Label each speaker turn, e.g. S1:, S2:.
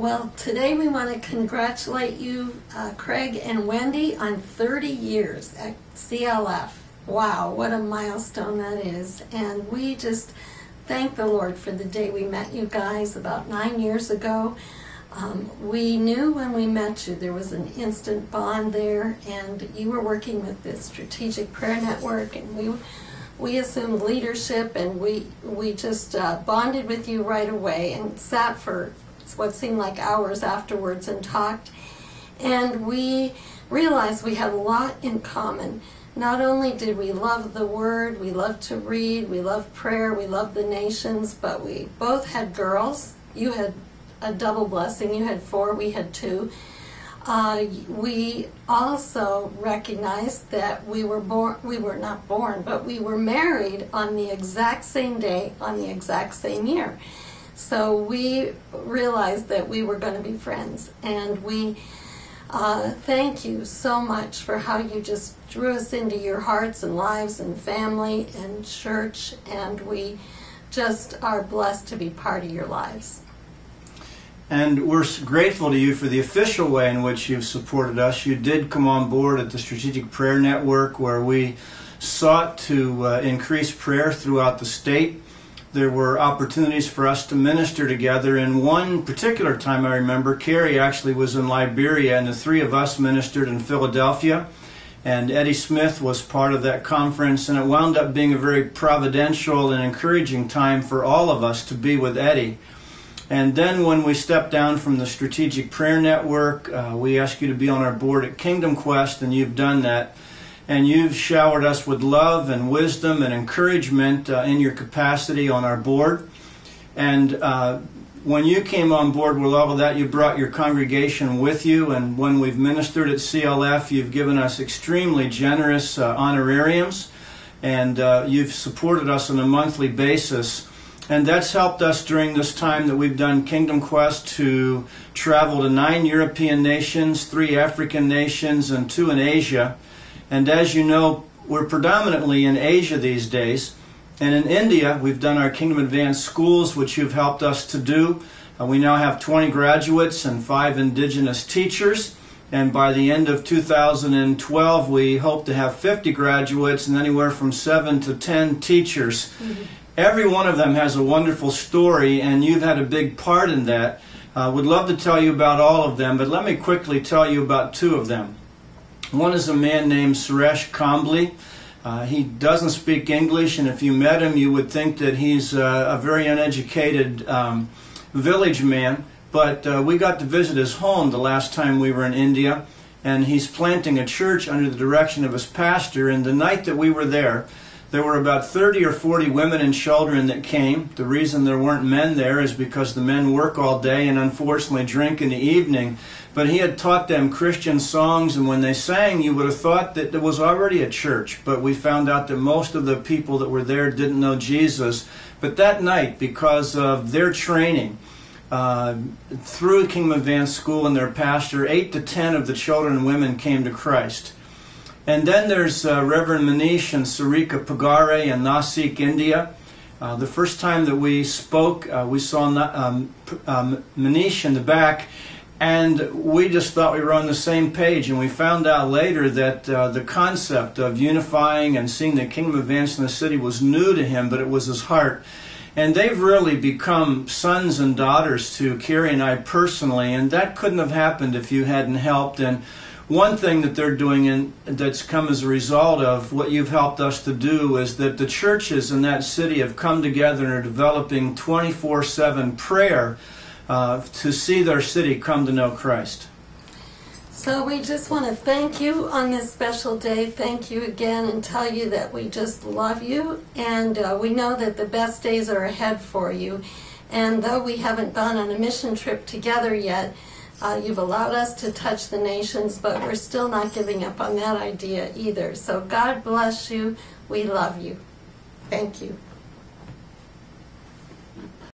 S1: Well, today we want to congratulate you, Craig and Wendy, on 30 years at CLF. Wow, what a milestone that is. And we just thank the Lord for the day we met you guys about 9 years ago. We knew when we met you there was an instant bond there, and you were working with the Strategic Prayer Network, and we assumed leadership, and we just bonded with you right away and sat for what seemed like hours afterwards and talked. And we realized we had a lot in common. Not only did we love the Word, we loved to read, we loved prayer, we loved the nations, but we both had girls. You had a double blessing. You had 4, we had 2. We also recognized that we were not born, but we were married on the exact same day, on the exact same year. So we realized that we were going to be friends, and we thank you so much for how you just drew us into your hearts and lives and family and church, and we just are blessed to be part of your lives.
S2: And we're grateful to you for the official way in which you've supported us. You did come on board at the Strategic Prayer Network, where we sought to increase prayer throughout the state. There were opportunities for us to minister together. In one particular time, I remember, Kerry actually was in Liberia, and the 3 of us ministered in Philadelphia. And Eddie Smith was part of that conference, and it wound up being a very providential and encouraging time for all of us to be with Eddie. And then when we stepped down from the Strategic Prayer Network, we asked you to be on our board at Kingdom Quest, and you've done that. And you've showered us with love and wisdom and encouragement in your capacity on our board. And when you came on board with all of that, you brought your congregation with you. And when we've ministered at CLF, you've given us extremely generous honorariums. And you've supported us on a monthly basis. And that's helped us during this time that we've done Kingdom Quest to travel to 9 European nations, 3 African nations, and 2 in Asia. And as you know, we're predominantly in Asia these days. And in India, we've done our Kingdom Advanced Schools, which you've helped us to do. We now have 20 graduates and 5 indigenous teachers. And by the end of 2012, we hope to have 50 graduates and anywhere from 7 to 10 teachers. Mm-hmm. Every one of them has a wonderful story, and you've had a big part in that. Would love to tell you about all of them, but let me quickly tell you about 2 of them. One is a man named Suresh Kambli. He doesn't speak English, and if you met him, you would think that he's a very uneducated village man. But we got to visit his home the last time we were in India, and he's planting a church under the direction of his pastor. And the night that we were there were about 30 or 40 women and children that came. The reason there weren't men there is because the men work all day and unfortunately drink in the evening. But he had taught them Christian songs, and when they sang, you would have thought that there was already a church. But we found out that most of the people that were there didn't know Jesus. But that night, because of their training through Kingdom Advanced School and their pastor, 8 to 10 of the children and women came to Christ. And then there's Reverend Manish and Sarika Pagare in Nasik, India. The first time that we spoke, we saw Manish in the back, and we just thought we were on the same page. And we found out later that the concept of unifying and seeing the kingdom advance in the city was new to him, but it was his heart. And they've really become sons and daughters to Kerry and I personally, and that couldn't have happened if you hadn't helped. And one thing that they're doing that's come as a result of what you've helped us to do is that the churches in that city have come together and are developing 24/7 prayer to see their city come to know Christ.
S1: So we just want to thank you on this special day. Thank you again, and tell you that we just love you, and we know that the best days are ahead for you. And though we haven't gone on a mission trip together yet, you've allowed us to touch the nations, but we're still not giving up on that idea either. So God bless you. We love you. Thank you.